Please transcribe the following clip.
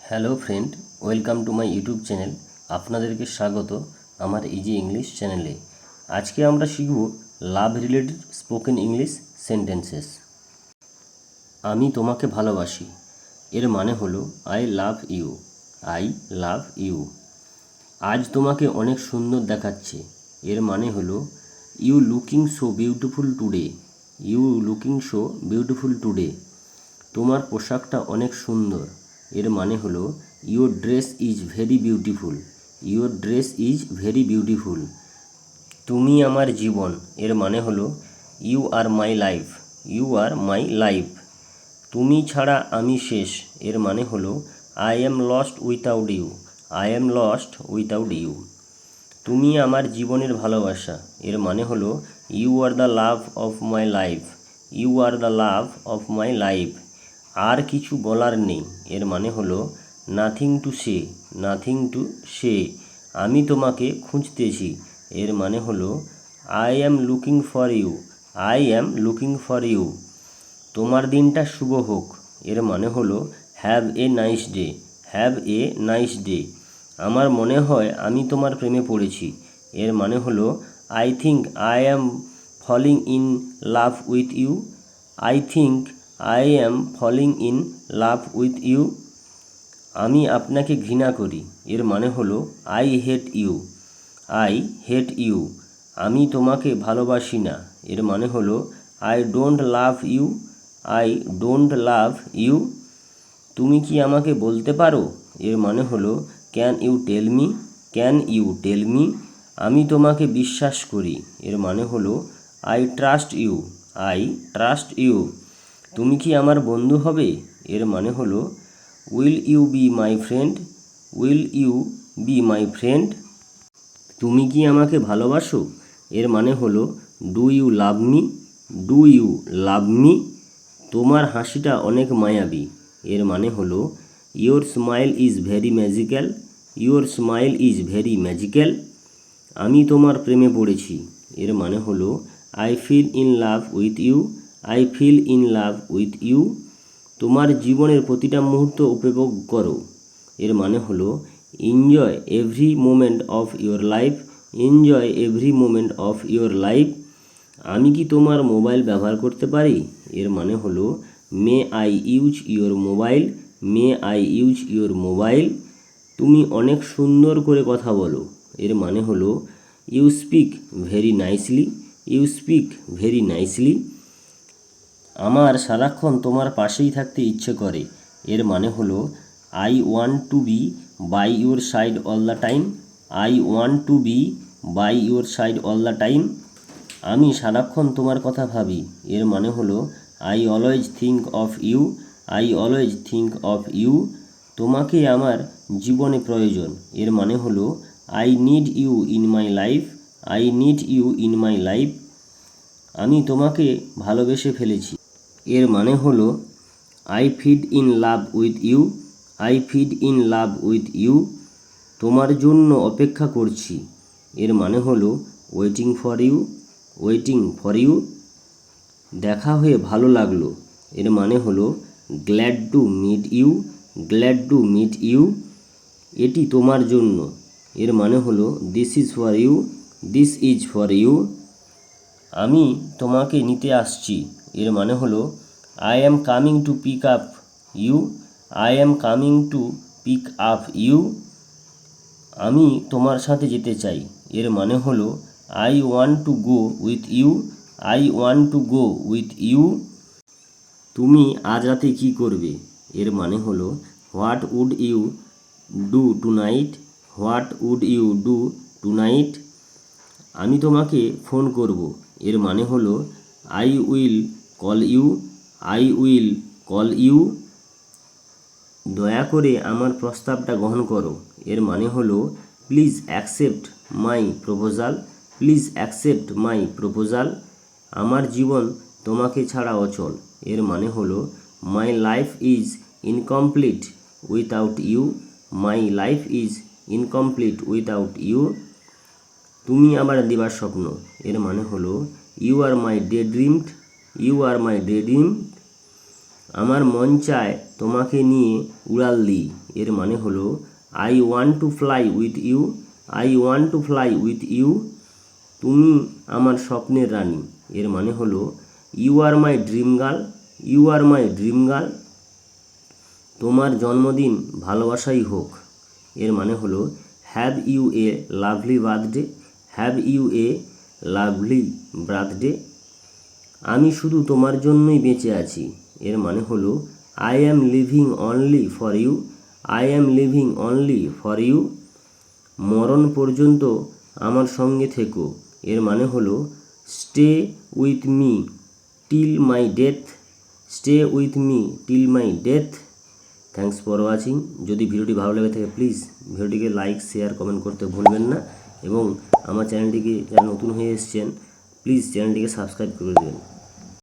Hello friend, welcome to my YouTube channel. আপনাদেরকে স্বাগত আমার ইজি ইংলিশ চ্যানেলে। আজকে আমরা শিখব love related spoken English sentences. আমি তোমাকে ভালোবাসি এর মানে হলো I love you. I love you. আজ তোমাকে অনেক সুন্দর দেখাচ্ছে এর মানে হলো you looking so beautiful today. You looking so beautiful today. তোমার পোশাকটা অনেক সুন্দর এর মানে হলো your dress is very beautiful. Your dress is very beautiful. তুমি আমার জীবন এর মানে হলো you are my life. You are my life. তুমি ছাড়া আমি শেষ এর মানে হলো I am lost without you. I am lost without you. তুমি আমার জীবনের ভালোবাসা এর মানে হলো you are the love of my life. You are the love of my life. আর কিছু বলার নেই এর মানে হলো nothing to say. Nothing to say. আমি তোমাকে খুঁজতেছি এর মানে হলো I am looking for you. I am looking for you. তোমার দিনটা শুভ হোক এর মানে হলো have a nice day. Have a nice day. আমার মনে হয় আমি তোমার প্রেমে পড়েছি এর মানে হলো I think I am falling in love with you. I think I am falling in love with you. আমি আপনাকে ঘৃণা করি এর মানে হলো I hate you. I hate you. আমি তোমাকে ভালোবাসি না এর মানে হলো I don't love you. I don't love you. তুমি কি আমাকে বলতে পারো এর মানে হলো can you tell me. Can you tell me. আমি তোমাকে বিশ্বাস করি এর মানে হলো I trust you. I trust you. তুমি কি আমার বন্ধু হবে এর মানে হলো will you be my friend. Will you be my friend. তুমি কি আমাকে ভালোবাসো এর মানে হলো do you love me. Do you love me. তোমার হাসিটা অনেক মায়াবী এর মানে হলো your smile is very magical. Your smile is very magical. আমি তোমার প্রেমে পড়েছি এর মানে হলো I feel in love with you. I feel in love with you. তোমার জীবনের প্রতিটা মুহূর্ত উপভোগ করো এর মানে হলো enjoy every moment of your life. Enjoy every moment of your life. আমি কি তোমার মোবাইল ব্যবহার করতে পারি এর মানে হলো may I use your mobile. May I use your mobile. তুমি অনেক সুন্দর করে কথা বলো এর মানে হলো you speak very nicely. You speak very nicely. আমার সারাক্ষণ তোমার পাশেই থাকতে ইচ্ছে করে এর মানে হলো I want to be by your side all the time. I want to be by your side all the time. আমি সারাক্ষণ তোমার কথা ভাবি এর মানে হলো I always think of you. I always think of you. তোমাকে আমার জীবনে প্রয়োজন এর মানে হলো I need you in my life. I need you in my life. আমি তোমাকে ভালোবেসে ফেলেছি এর মানে হলো I feed in love with you. I feed in love with you. তোমার জন্য অপেক্ষা করছি এর মানে হলো waiting for you. Waiting for you. দেখা হয়ে ভালো লাগলো এর মানে হলো glad to meet you. Glad to meet you. এটি তোমার জন্য এর মানে হলো this is for you. This is for you. আমি তোমাকে নিতে আসছি এর মানে হলো I am coming to pick up you. I am coming to pick up you. আমি তোমার সাথে যেতে চাই এর মানে হলো I want to go with you. I want to go with you. তুমি আজ রাতে কী করবে এর মানে হলো what would you do tonight. What would you do tonight. আমি তোমাকে ফোন করব এর মানে হলো I will call you. I will call you. দয়া করে আমার প্রস্তাবটা গ্রহণ করো এর মানে হলো please accept my proposal. Please accept my proposal. আমার জীবন তোমাকে ছাড়া অচল এর মানে হলো my life is incomplete without you. My life is incomplete without you. তুমি আমার দিবার স্বপ্ন এর মানে হলো you are my day dreamed. You are my day dream. আমার মন চায় তোমাকে নিয়ে উড়াল দিই। এর মানে হলো I want to fly with you, I want to fly with you. তুমি আমার স্বপ্নের রানী। এর মানে হলো you are my dream girl, you are my dream girl. তোমার জন্মদিন ভালোবাসাই হোক। এর মানে হলো have you a lovely birthday, have you a lovely birthday. আমি শুধু তোমার জন্যই বেঁচে আছি। এর মানে হলো I am living only for you, I am living only for you. মরণ পর্যন্ত আমার সঙ্গে থেকো। এর মানে হলো stay with me till my death, stay with me till my death. Thanks for watching. যদি ভিডিওটি ভালো লেগে থাকে প্লিজ ভিডিওটিকে লাইক, শেয়ার, কমেন্ট করতে ভুলবেন না এবং আমার চ্যানেলটিকে যারা নতুন হয়ে এসেছেন প্লিজ চ্যানেলটিকে সাবস্ক্রাইব করে দেবেন।